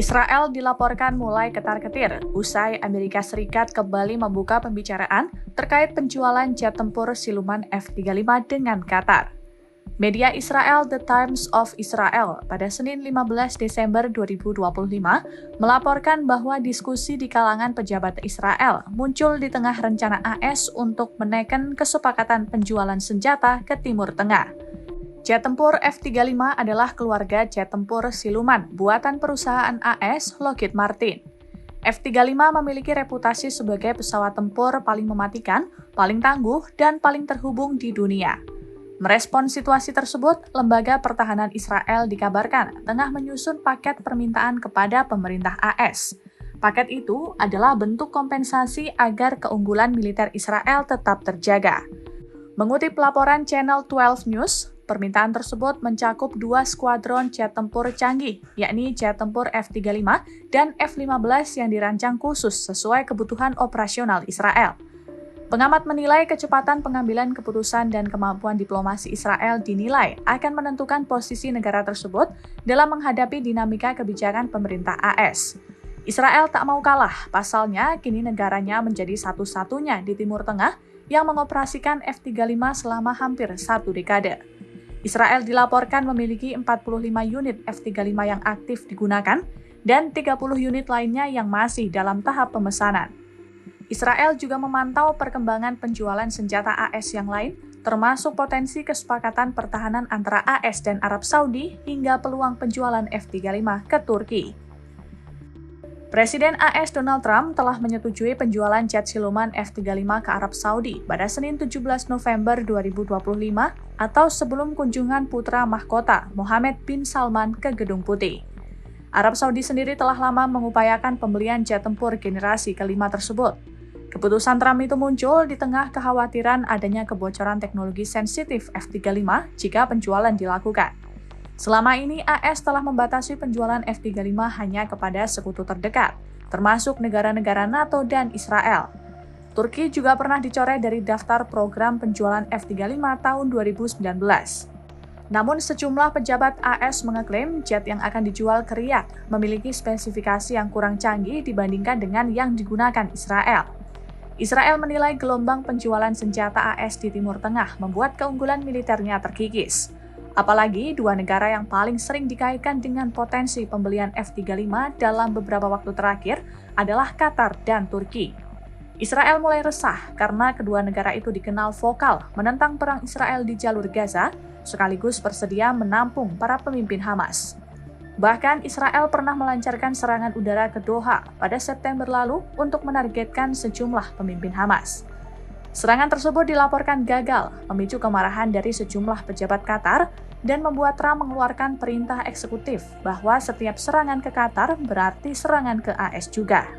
Israel dilaporkan mulai ketar-ketir usai Amerika Serikat kembali membuka pembicaraan terkait penjualan jet tempur siluman F-35 dengan Qatar. Media Israel The Times of Israel pada Senin 15 Desember 2025 melaporkan bahwa diskusi di kalangan pejabat Israel muncul di tengah rencana AS untuk menekan kesepakatan penjualan senjata ke Timur Tengah. Jet tempur F-35 adalah keluarga jet tempur siluman buatan perusahaan AS Lockheed Martin. F-35 memiliki reputasi sebagai pesawat tempur paling mematikan, paling tangguh, dan paling terhubung di dunia. Merespons situasi tersebut, Lembaga Pertahanan Israel dikabarkan tengah menyusun paket permintaan kepada pemerintah AS. Paket itu adalah bentuk kompensasi agar keunggulan militer Israel tetap terjaga. Mengutip laporan Channel 12 News, permintaan tersebut mencakup 2 skuadron jet tempur canggih, yakni jet tempur F-35 dan F-15 yang dirancang khusus sesuai kebutuhan operasional Israel. Pengamat menilai kecepatan pengambilan keputusan dan kemampuan diplomasi Israel dinilai akan menentukan posisi negara tersebut dalam menghadapi dinamika kebijakan pemerintah AS. Israel tak mau kalah, pasalnya kini negaranya menjadi satu-satunya di Timur Tengah yang mengoperasikan F-35 selama hampir 1 dekade. Israel dilaporkan memiliki 45 unit F-35 yang aktif digunakan dan 30 unit lainnya yang masih dalam tahap pemesanan. Israel juga memantau perkembangan penjualan senjata AS yang lain, termasuk potensi kesepakatan pertahanan antara AS dan Arab Saudi hingga peluang penjualan F-35 ke Turki. Presiden AS Donald Trump telah menyetujui penjualan jet siluman F-35 ke Arab Saudi pada Senin 17 November 2025 atau sebelum kunjungan putra mahkota Mohammed bin Salman ke Gedung Putih. Arab Saudi sendiri telah lama mengupayakan pembelian jet tempur generasi kelima tersebut. Keputusan Trump itu muncul di tengah kekhawatiran adanya kebocoran teknologi sensitif F-35 jika penjualan dilakukan. Selama ini, AS telah membatasi penjualan F-35 hanya kepada sekutu terdekat, termasuk negara-negara NATO dan Israel. Turki juga pernah dicoret dari daftar program penjualan F-35 tahun 2019. Namun, sejumlah pejabat AS mengeklaim jet yang akan dijual ke Riyadh memiliki spesifikasi yang kurang canggih dibandingkan dengan yang digunakan Israel. Israel menilai gelombang penjualan senjata AS di Timur Tengah membuat keunggulan militernya terkikis. Apalagi dua negara yang paling sering dikaitkan dengan potensi pembelian F-35 dalam beberapa waktu terakhir adalah Qatar dan Turki. Israel mulai resah karena kedua negara itu dikenal vokal menentang perang Israel di jalur Gaza, sekaligus bersedia menampung para pemimpin Hamas. Bahkan Israel pernah melancarkan serangan udara ke Doha pada September lalu untuk menargetkan sejumlah pemimpin Hamas. Serangan tersebut dilaporkan gagal, memicu kemarahan dari sejumlah pejabat Qatar dan membuat Trump mengeluarkan perintah eksekutif bahwa setiap serangan ke Qatar berarti serangan ke AS juga.